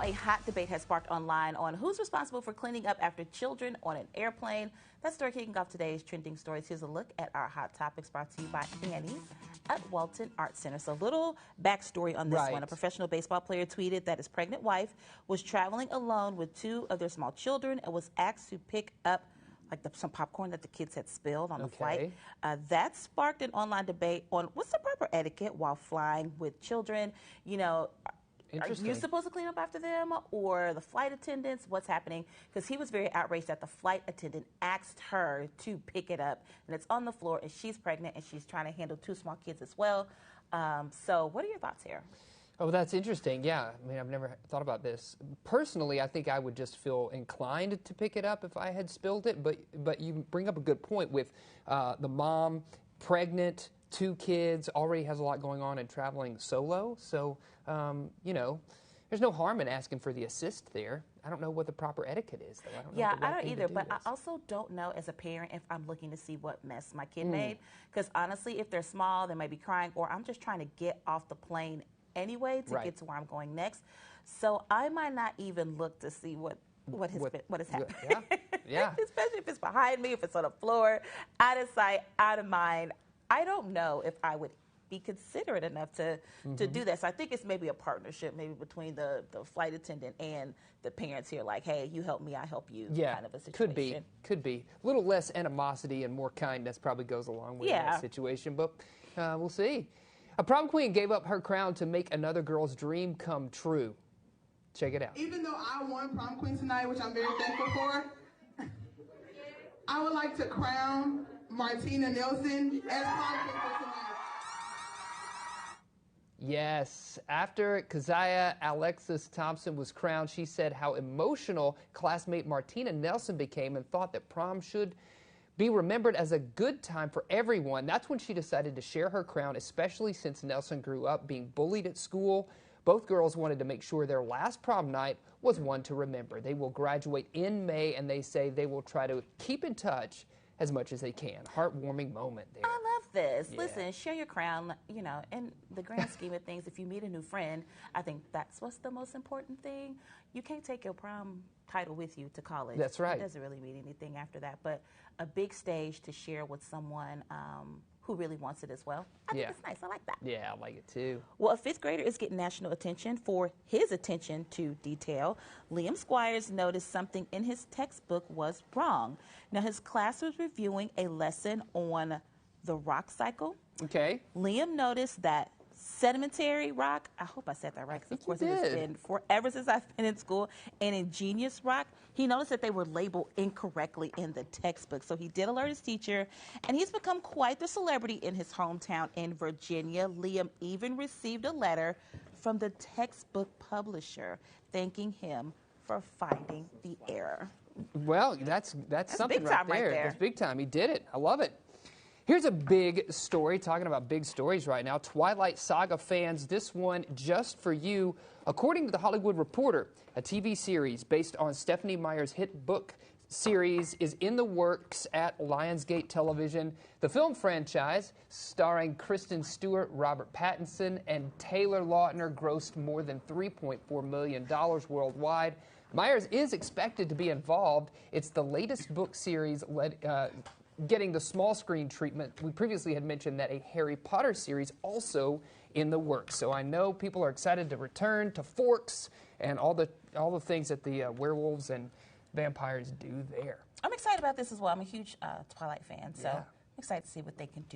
a hot debate has sparked online on who's responsible for cleaning up after children on an airplane. That story kicking off today's trending stories. Here's a look at our hot topics brought to you by Annie at Walton Art Center. So a little backstory on this one. A professional baseball player tweeted that his pregnant wife was traveling alone with two of their small children and was asked to pick up some popcorn that the kids had spilled on the flight. That sparked an online debate on what's the proper etiquette while flying with children. You know, are you supposed to clean up after them or the flight attendants? What's happening? Because he was very outraged that the flight attendant asked her to pick it up, and it's on the floor, and she's pregnant, and she's trying to handle two small kids as well. So what are your thoughts here? Oh, that's interesting. Yeah, I mean, I've never thought about this. Personally, I think I would just feel inclined to pick it up if I had spilled it, but you bring up a good point with the mom, pregnant, two kids, already has a lot going on and traveling solo. So, you know, there's no harm in asking for the assist there. I don't know what the proper etiquette is, though. I don't either, but I also don't know as a parent if I'm looking to see what mess my kid made. Because honestly, if they're small, they may be crying, or I'm just trying to get off the plane anyway to get to where I'm going next. So I might not even look to see what is happening. Yeah. Especially if it's behind me, if it's on the floor, out of sight, out of mind. I don't know if I would be considerate enough to do that. So I think it's maybe a partnership, maybe between the flight attendant and the parents here, like, hey, you help me, I help you, kind of a situation. Could be. A little less animosity and more kindness probably goes along with that situation, but we'll see. A prom queen gave up her crown to make another girl's dream come true. Check it out. Even though I won prom queen tonight, which I'm very thankful for, I would like to crown Martina Nelson as prom queen for tonight. Yes, after Keziah Alexis Thompson was crowned, she said how emotional classmate Martina Nelson became and thought that prom should be remembered as a good time for everyone. That's when she decided to share her crown, especially since Nelson grew up being bullied at school. Both girls wanted to make sure their last prom night was one to remember. They will graduate in May, and they say they will try to keep in touch as much as they can. Heartwarming moment there. I love this. Yeah. Listen, share your crown, you know, in the grand scheme of things, if you meet a new friend, I think that's what's the most important thing. You can't take your prom title with you to college. That's right. It doesn't really mean anything after that, but a big stage to share with someone who really wants it as well. I think it's nice. I like that. Yeah, I like it too. Well, a fifth grader is getting national attention for his attention to detail. Liam Squires noticed something in his textbook was wrong. Now, his class was reviewing a lesson on the rock cycle. Okay. Liam noticed that sedimentary rock, I hope I said that right, because of course it has been forever since I've been in school, and ingenious rock, he noticed that they were labeled incorrectly in the textbook. So he did alert his teacher, and he's become quite the celebrity in his hometown in Virginia. Liam even received a letter from the textbook publisher thanking him for finding the error. Well, that's something big time right there. That's big time. He did it. I love it. Here's a big story, talking about big stories right now. Twilight Saga fans, this one just for you. According to The Hollywood Reporter, a TV series based on Stephenie Meyer's hit book series is in the works at Lionsgate Television. The film franchise, starring Kristen Stewart, Robert Pattinson, and Taylor Lautner, grossed more than $3.4 million worldwide. Myers is expected to be involved. It's the latest book series getting the small screen treatment. We previously had mentioned that a Harry Potter series also in the works. So I know people are excited to return to Forks and all the things that the werewolves and vampires do there. I'm excited about this as well. I'm a huge Twilight fan, so I'm excited to see what they can do.